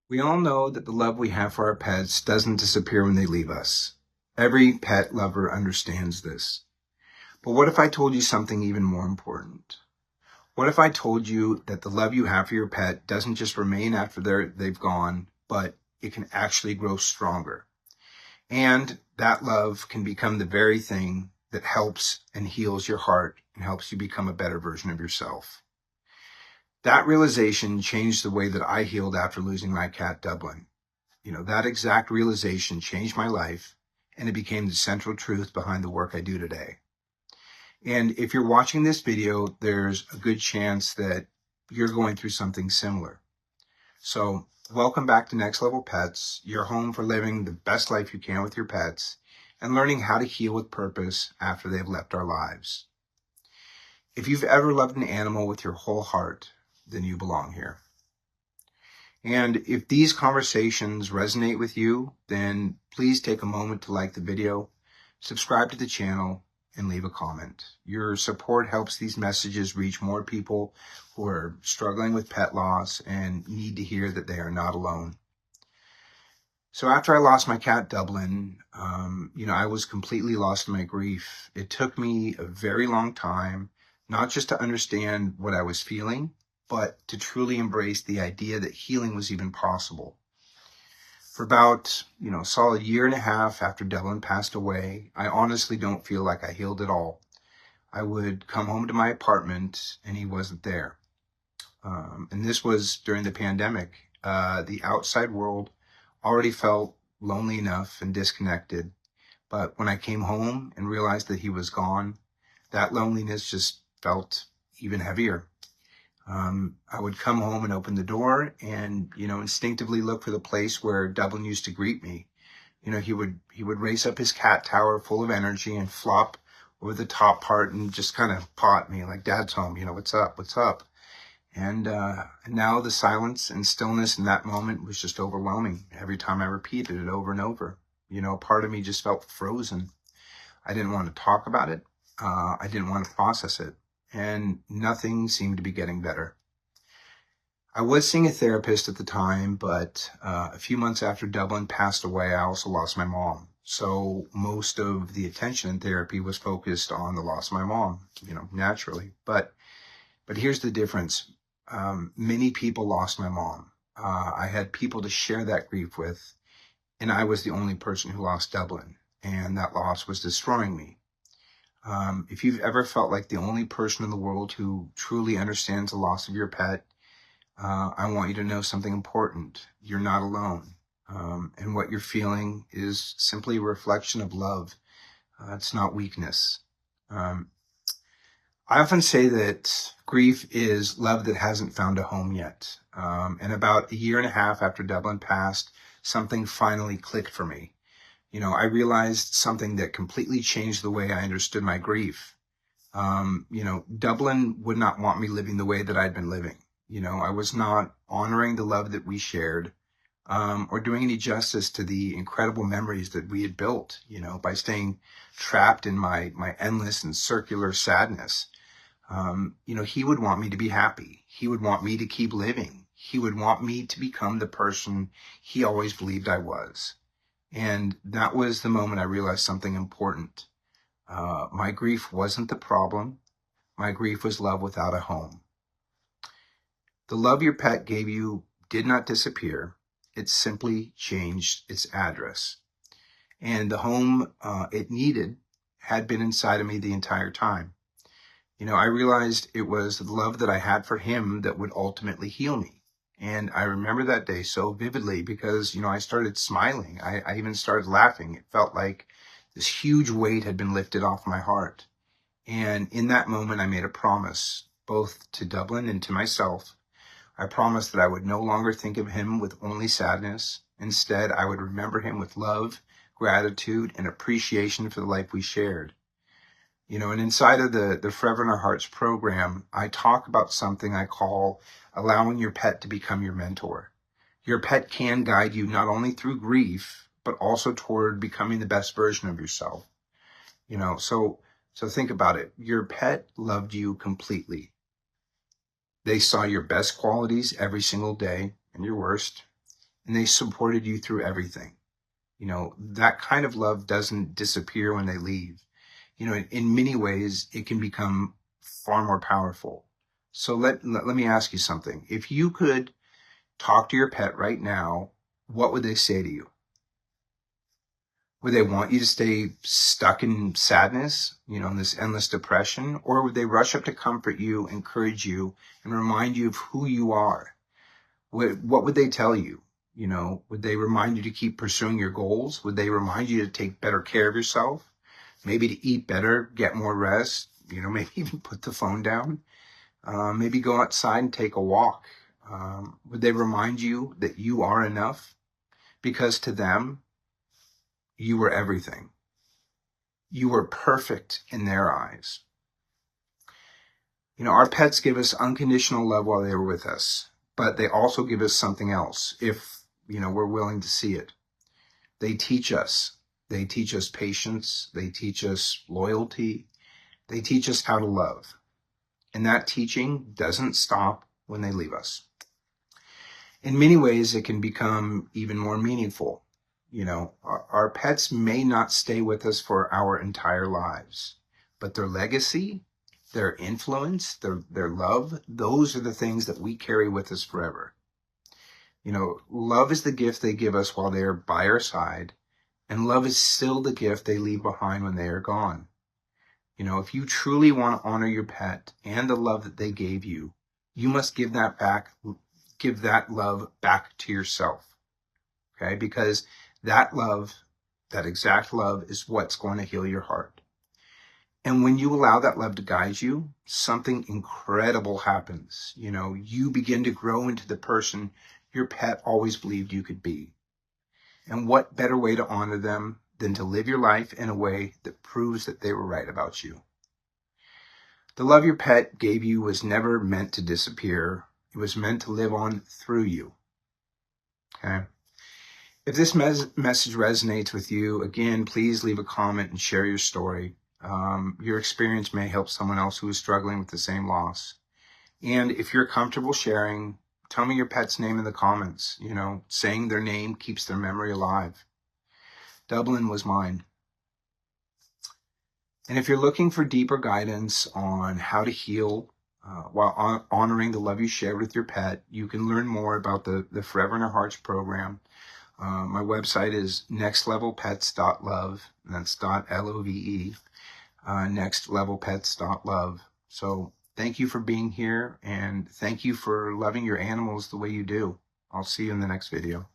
We all know that the love we have for our pets doesn't disappear when they leave us. Every pet lover understands this. But what if I told you something even more important? What if I told you that the love you have for your pet doesn't just remain after they've gone, but it can actually grow stronger? And that love can become the very thing that helps and heals your heart and helps you become a better version of yourself. That realization changed the way that I healed after losing my cat, Dublin. That exact realization changed my life, and it became the central truth behind the work I do today. And if you're watching this video, there's a good chance that you're going through something similar. So welcome back to Next Level Pets, your home for living the best life you can with your pets and learning how to heal with purpose after they've left our lives. If you've ever loved an animal with your whole heart, then you belong here. And if these conversations resonate with you, then please take a moment to like the video, subscribe to the channel, and leave a comment. Your support helps these messages reach more people who are struggling with pet loss and need to hear that they are not alone. So after I lost my cat, Dublin, I was completely lost in my grief. It took me a very long time, not just to understand what I was feeling, but to truly embrace the idea that healing was even possible. For about, a solid year and a half after Dublin passed away, I honestly don't feel like I healed at all. I would come home to my apartment and he wasn't there. And this was during the pandemic. The outside world already felt lonely enough and disconnected. But when I came home and realized that he was gone, that loneliness just felt even heavier. I would come home and open the door and, instinctively look for the place where Dublin used to greet me. He would race up his cat tower full of energy and flop over the top part and just kind of paw at me like, "Dad's home, what's up, what's up?" And now the silence and stillness in that moment was just overwhelming. Every time I repeated it over and over, part of me just felt frozen. I didn't want to talk about it. I didn't want to process it. And nothing seemed to be getting better. I was seeing a therapist at the time, but a few months after Dublin passed away, I also lost my mom. So most of the attention in therapy was focused on the loss of my mom, naturally. But here's the difference. Many people lost my mom. I had people to share that grief with, and I was the only person who lost Dublin, and that loss was destroying me. If you've ever felt like the only person in the world who truly understands the loss of your pet, I want you to know something important. You're not alone. And what you're feeling is simply a reflection of love. It's not weakness. I often say that grief is love that hasn't found a home yet. And about a year and a half after Dublin passed, something finally clicked for me. I realized something that completely changed the way I understood my grief. Dublin would not want me living the way that I'd been living. I was not honoring the love that we shared, or doing any justice to the incredible memories that we had built, by staying trapped in my endless and circular sadness. He would want me to be happy. He would want me to keep living. He would want me to become the person he always believed I was. And that was the moment I realized something important. My grief wasn't the problem. My grief was love without a home. The love your pet gave you did not disappear. It simply changed its address. And the home it needed had been inside of me the entire time. I realized it was the love that I had for him that would ultimately heal me. And I remember that day so vividly because, I started smiling. I even started laughing. It felt like this huge weight had been lifted off my heart. And in that moment, I made a promise, both to Dublin and to myself. I promised that I would no longer think of him with only sadness. Instead, I would remember him with love, gratitude, and appreciation for the life we shared. And inside of the Forever in Our Hearts program, I talk about something I call allowing your pet to become your mentor. Your pet can guide you not only through grief, but also toward becoming the best version of yourself. So think about it. Your pet loved you completely. They saw your best qualities every single day and your worst. and they supported you through everything. You know, that kind of love doesn't disappear when they leave. You know, in many ways, it can become far more powerful. So let me ask you something. If you could talk to your pet right now, what would they say to you? Would they want you to stay stuck in sadness, you know, in this endless depression? Or would they rush up to comfort you, encourage you, and remind you of who you are? What would they tell you? You know, would they remind you to keep pursuing your goals? Would they remind you to take better care of yourself? Maybe to eat better, get more rest, you know, maybe even put the phone down, maybe go outside and take a walk. Would they remind you that you are enough? Because to them, you were everything. You were perfect in their eyes. You know, our pets give us unconditional love while they were with us, but they also give us something else if, you know, we're willing to see it. They teach us. They teach us patience. They teach us loyalty. They teach us how to love. And that teaching doesn't stop when they leave us. In many ways, it can become even more meaningful. You know, our pets may not stay with us for our entire lives, but their legacy, their influence, their love, those are the things that we carry with us forever. You know, love is the gift they give us while they are by our side, and love is still the gift they leave behind when they are gone. You know, if you truly want to honor your pet and the love that they gave you, you must give that love back to yourself. Okay? Because that love, that exact love, is what's going to heal your heart. And when you allow that love to guide you, something incredible happens. You know, you begin to grow into the person your pet always believed you could be. And what better way to honor them than to live your life in a way that proves that they were right about you? The love your pet gave you was never meant to disappear. It was meant to live on through you. Okay? If this message resonates with you, again, please leave a comment and share your story. Your experience may help someone else who is struggling with the same loss. And if you're comfortable sharing, tell me your pet's name in the comments. You know, saying their name keeps their memory alive. Dublin was mine. And if you're looking for deeper guidance on how to heal while honoring the love you shared with your pet, you can learn more about the Forever in Our Hearts program. My website is nextlevelpets.love, and that's .love, nextlevelpets.love. So thank you for being here, and thank you for loving your animals the way you do. I'll see you in the next video.